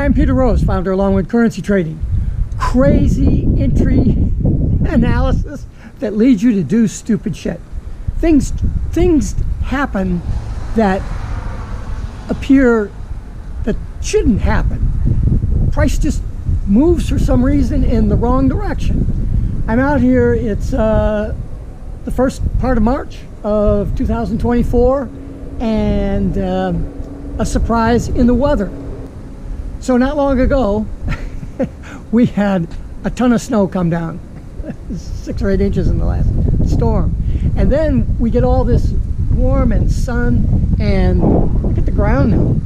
I'm Peter Rose, founder of Longwood Currency Trading. Crazy entry analysis that leads you to do stupid shit. Things happen that appear that shouldn't happen. Price just moves for some reason in the wrong direction. I'm out here, it's the first part of March of 2024, and a surprise in the weather. So not long ago, we had a ton of snow come down, 6 or 8 inches in the last storm. And then we get all this warm and sun, and look at the ground now.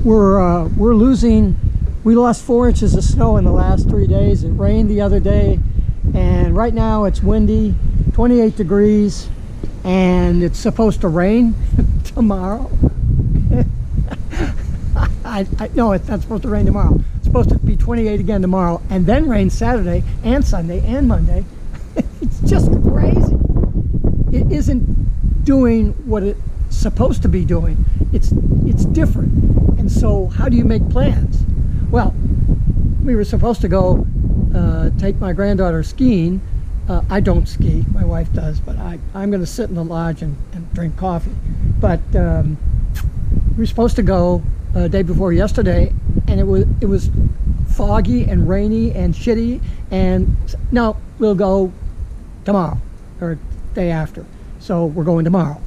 We're losing, we lost 4 inches of snow in the last 3 days. It rained the other day, and right now it's windy, 28 degrees, and it's supposed to rain tomorrow. No, it's not supposed to rain tomorrow. It's supposed to be 28 again tomorrow, and then rain Saturday and Sunday and Monday. It's just crazy. It isn't doing what it's supposed to be doing. It's different. And so how do you make plans? Well, we were supposed to go take my granddaughter skiing. I don't ski, my wife does, but I'm going to sit in the lodge and drink coffee. But we were supposed to go day before yesterday, and it was foggy and rainy and shitty, and no, we'll go tomorrow or day after. So we're going tomorrow,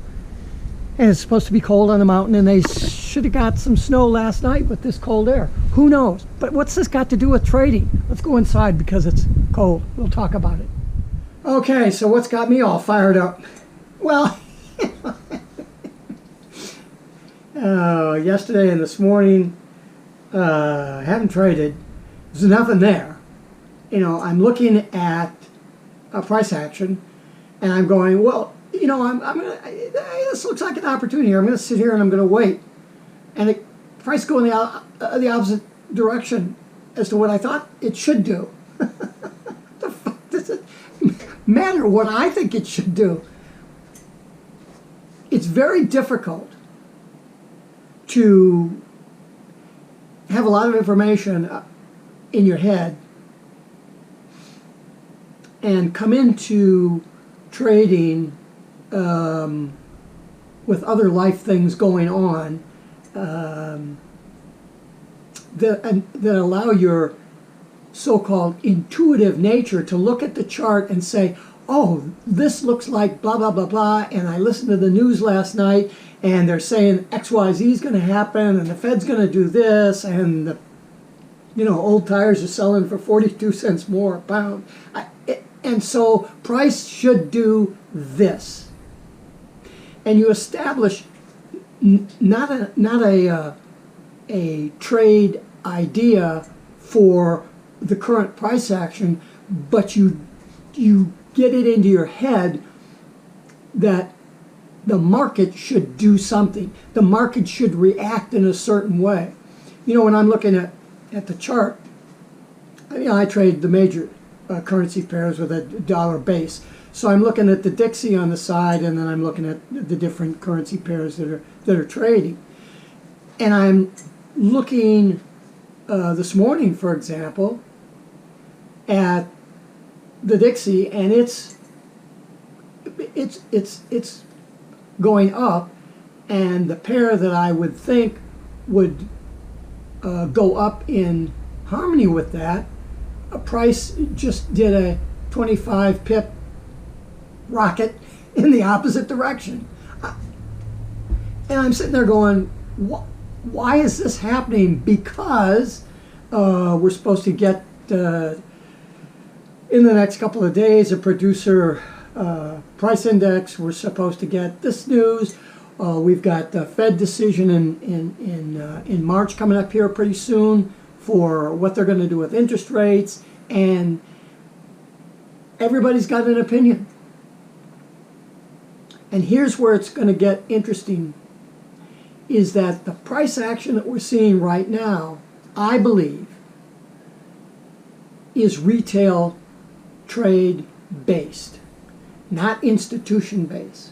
and it's supposed to be cold on the mountain, and they should have got some snow last night with this cold air. Who knows? But what's this got to do with trading? Let's go inside because it's cold. We'll talk about it. Okay, so what's got me all fired up? Well, yesterday and this morning, I haven't traded. There's nothing there. You know, I'm looking at a price action, and I'm going, well, you know, I'm gonna. This looks like an opportunity here. I'm going to sit here and I'm going to wait, and the price go in the opposite direction as to what I thought it should do. The fuck does it matter what I think it should do? It's very difficult to have a lot of information in your head and come into trading with other life things going on that allow your so-called intuitive nature to look at the chart and say, oh, this looks like blah, blah, blah, blah, and I listened to the news last night, and they're saying XYZ is going to happen, and the Fed's going to do this, and the, you know, old tires are selling for 42 cents more a pound. And so price should do this. And you establish not a trade idea for the current price action, but you get it into your head that the market should do something. The market should react in a certain way. You know, when I'm looking at the chart, you know, I trade the major currency pairs with a dollar base. So I'm looking at the Dixie on the side, and then I'm looking at the different currency pairs that are trading. And I'm looking this morning, for example, at the Dixie, and it's going up, and the pair that I would think would go up in harmony with that, a price just did a 25 pip rocket in the opposite direction. And I'm sitting there going, why is this happening? Because we're supposed to get in the next couple of days a producer price index. We're supposed to get this news. We've got the Fed decision in March coming up here pretty soon for what they're going to do with interest rates, and everybody's got an opinion. And here's where it's going to get interesting, is that the price action that we're seeing right now, I believe, is retail trade based, not institution based.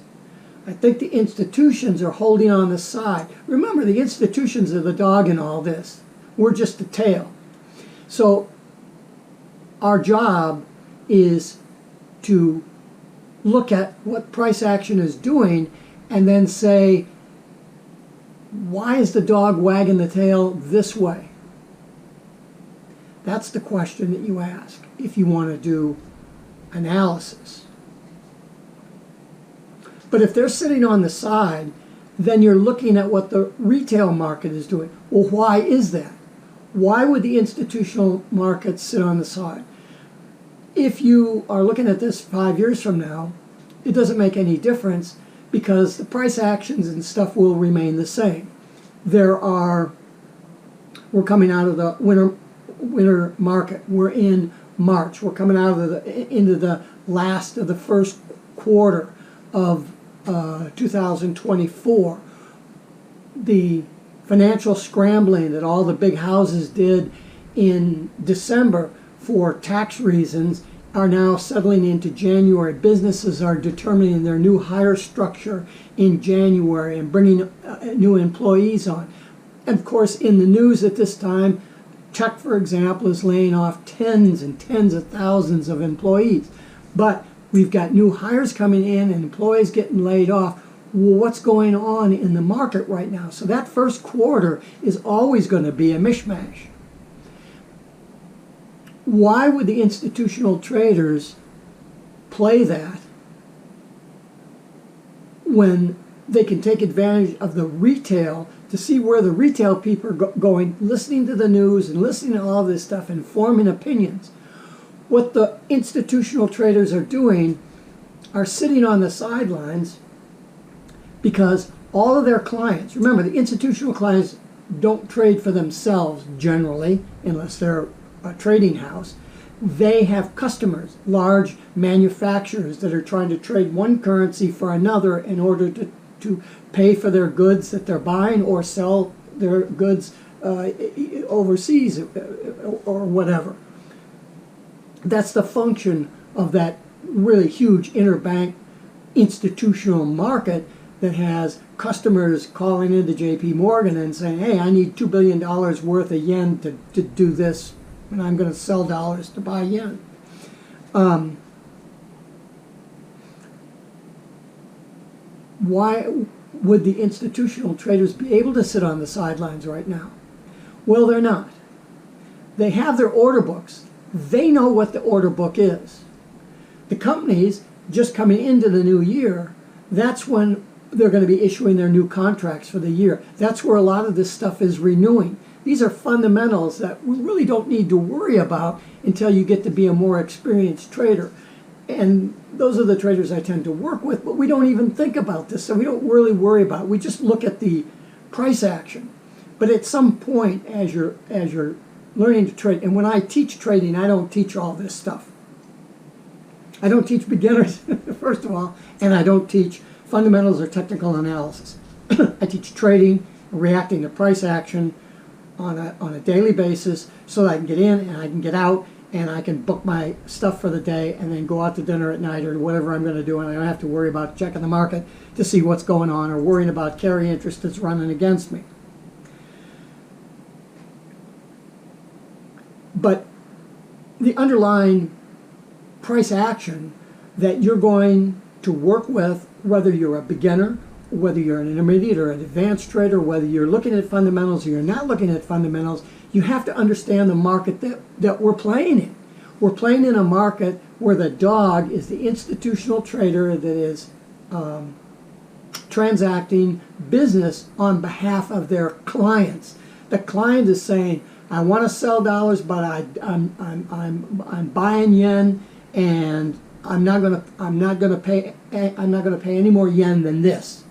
I think the institutions are holding on the side. Remember, the institutions are the dog in all this. We're just the tail. So our job is to look at what price action is doing and then say, why is the dog wagging the tail this way? That's the question that you ask if you want to do analysis. But if they're sitting on the side, then you're looking at what the retail market is doing. Well, why is that? Why would the institutional market sit on the side? If you are looking at this 5 years from now, it doesn't make any difference because the price actions and stuff will remain the same. We're coming out of the winter market. We're in March. We're coming out of into the last of the first quarter of 2024. The financial scrambling that all the big houses did in December for tax reasons are now settling into January. Businesses are determining their new hire structure in January and bringing new employees on. And of course, in the news at this time, Tech, for example, is laying off tens and tens of thousands of employees. But we've got new hires coming in and employees getting laid off. Well, what's going on in the market right now? So that first quarter is always going to be a mishmash. Why would the institutional traders play that when they can take advantage of the retail to see where the retail people are going, listening to the news and listening to all this stuff and forming opinions? What the institutional traders are doing are sitting on the sidelines because all of their clients, remember, the institutional clients don't trade for themselves generally, unless they're a trading house. They have customers, large manufacturers that are trying to trade one currency for another in order to pay for their goods that they're buying or sell their goods overseas or whatever. That's the function of that really huge interbank institutional market that has customers calling into JP Morgan and saying, hey, I need $2 billion worth of yen to do this, and I'm going to sell dollars to buy yen. Why would the institutional traders be able to sit on the sidelines right now? Well, they're not. They have their order books. They know what the order book is. The companies just coming into the new year, that's when they're going to be issuing their new contracts for the year. That's where a lot of this stuff is renewing. These are fundamentals that we really don't need to worry about until you get to be a more experienced trader. And those are the traders I tend to work with, but we don't even think about this, so we don't really worry about it. We just look at the price action. But at some point, as you're learning to trade, and when I teach trading, I don't teach all this stuff. I don't teach beginners, first of all, and I don't teach fundamentals or technical analysis. I teach trading, reacting to price action on a daily basis so that I can get in and I can get out and I can book my stuff for the day and then go out to dinner at night or whatever I'm going to do, and I don't have to worry about checking the market to see what's going on or worrying about carry interest that's running against me. But the underlying price action that you're going to work with, whether you're a beginner, whether you're an intermediate or an advanced trader, whether you're looking at fundamentals or you're not looking at fundamentals, you have to understand the market that we're playing in. We're playing in a market where the dog is the institutional trader that is transacting business on behalf of their clients. The client is saying, I want to sell dollars, but I'm buying yen, and I'm not gonna pay any more yen than this.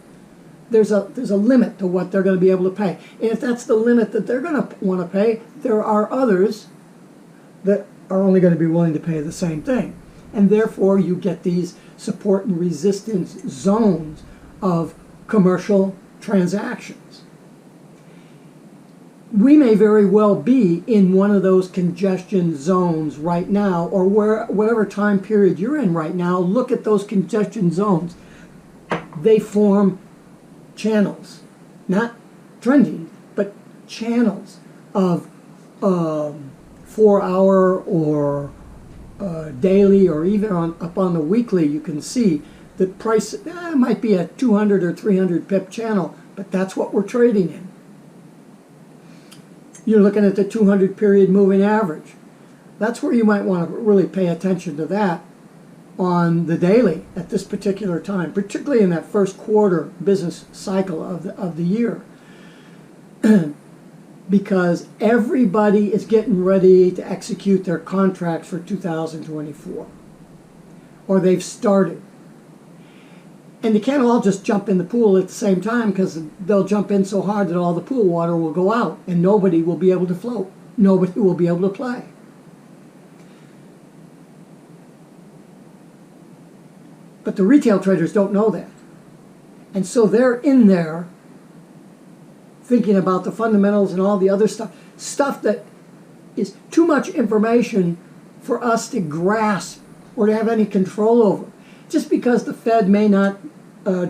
There's a limit to what they're going to be able to pay, and if that's the limit that they're going to want to pay, there are others that are only going to be willing to pay the same thing, and therefore you get these support and resistance zones of commercial transactions. We may very well be in one of those congestion zones right now, or whatever time period you're in right now. Look at those congestion zones. They form channels, not trending, but channels of 4-hour or daily, or even up on the weekly, you can see the price might be a 200 or 300 pip channel, but that's what we're trading in. You're looking at the 200 period moving average. That's where you might want to really pay attention to that on the daily at this particular time, particularly in that first quarter business cycle of the year. Because everybody is getting ready to execute their contracts for 2024. Or they've started. And they can't all just jump in the pool at the same time, because they'll jump in so hard that all the pool water will go out and nobody will be able to float. Nobody will be able to play. But the retail traders don't know that. And so they're in there thinking about the fundamentals and all the other stuff that is too much information for us to grasp or to have any control over. Just because the Fed may not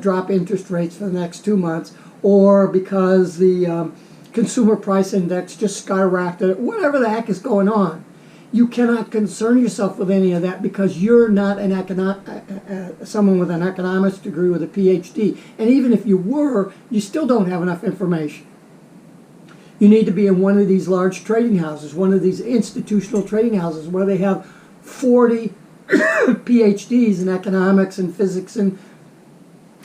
drop interest rates for the next 2 months, or because the consumer price index just skyrocketed, whatever the heck is going on, you cannot concern yourself with any of that, because you're not someone with an economics degree with a PhD. And even if you were, you still don't have enough information. You need to be in one of these large trading houses, one of these institutional trading houses where they have 40 PhDs in economics and physics and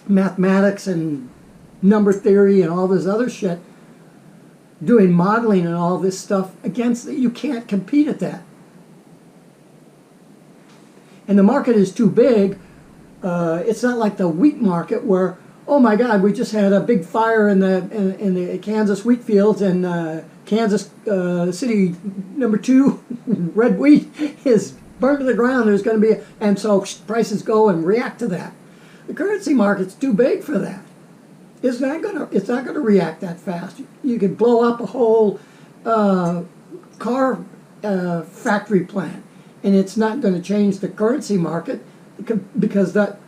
mathematics and number theory and all this other shit, doing modeling and all this stuff against it. You can't compete at that. And the market is too big. It's not like the wheat market where, oh my God, we just had a big fire in the Kansas wheat fields, and Kansas City #2 red wheat is burned to the ground. There's going to be, and so prices go and react to that. The currency market's too big for that. It's not going to react that fast. You could blow up a whole car factory plant, and it's not going to change the currency market, because that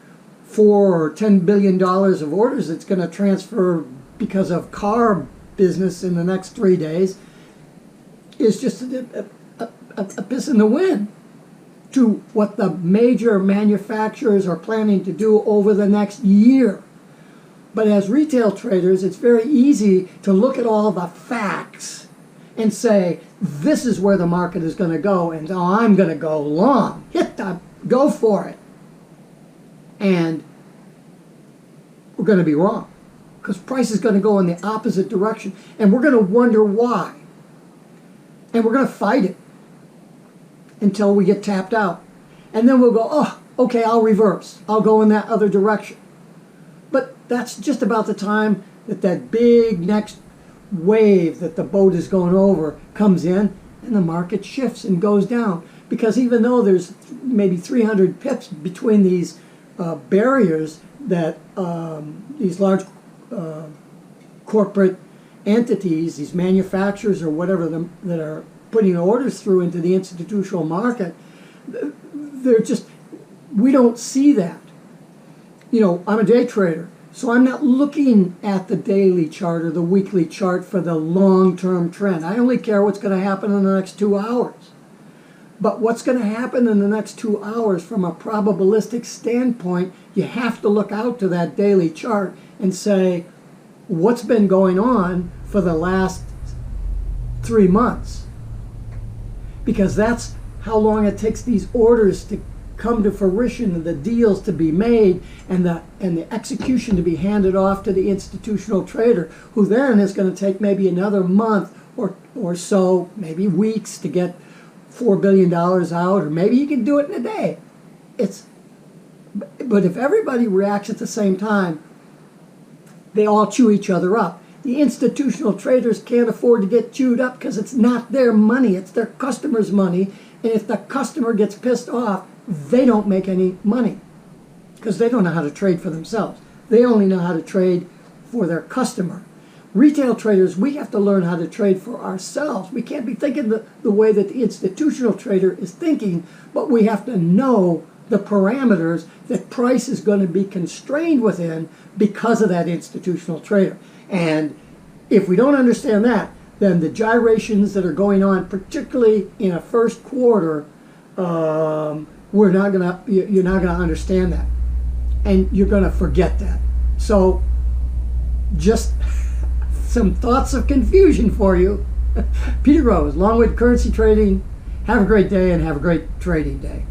$4 or $10 billion of orders it's going to transfer because of car business in the next 3 days is just a piss in the wind to what the major manufacturers are planning to do over the next year. But as retail traders, it's very easy to look at all the facts and say, this is where the market is going to go, and I'm going to go long. Go for it. And we're going to be wrong, because price is going to go in the opposite direction, and we're going to wonder why. And we're going to fight it until we get tapped out. And then we'll go, oh, okay, I'll reverse. I'll go in that other direction. But that's just about the time that that big next wave that the boat is going over comes in, and the market shifts and goes down. Because even though there's maybe 300 pips between these barriers that these large corporate entities, these manufacturers or whatever that are putting orders through into the institutional market, they're just, we don't see that. You know, I'm a day trader, so I'm not looking at the daily chart or the weekly chart for the long-term trend. I only care what's going to happen in the next 2 hours. But what's going to happen in the next 2 hours from a probabilistic standpoint, you have to look out to that daily chart and say, what's been going on for the last 3 months? Because that's how long it takes these orders to come to fruition, and the deals to be made, and the execution to be handed off to the institutional trader, who then is going to take maybe another month or so, maybe weeks, to get $4 billion out, or maybe you can do it in a day. But if everybody reacts at the same time, they all chew each other up. The institutional traders can't afford to get chewed up, because it's not their money, it's their customer's money. And if the customer gets pissed off, they don't make any money, because they don't know how to trade for themselves. They only know how to trade for their customer. Retail traders, we have to learn how to trade for ourselves. We can't be thinking the way that the institutional trader is thinking, but we have to know the parameters that price is going to be constrained within because of that institutional trader. And if we don't understand that, then the gyrations that are going on, particularly in a first quarter, you're not gonna understand that, and you're gonna forget that. So, just some thoughts of confusion for you. Peter Rose, Longwood Currency Trading. Have a great day and have a great trading day.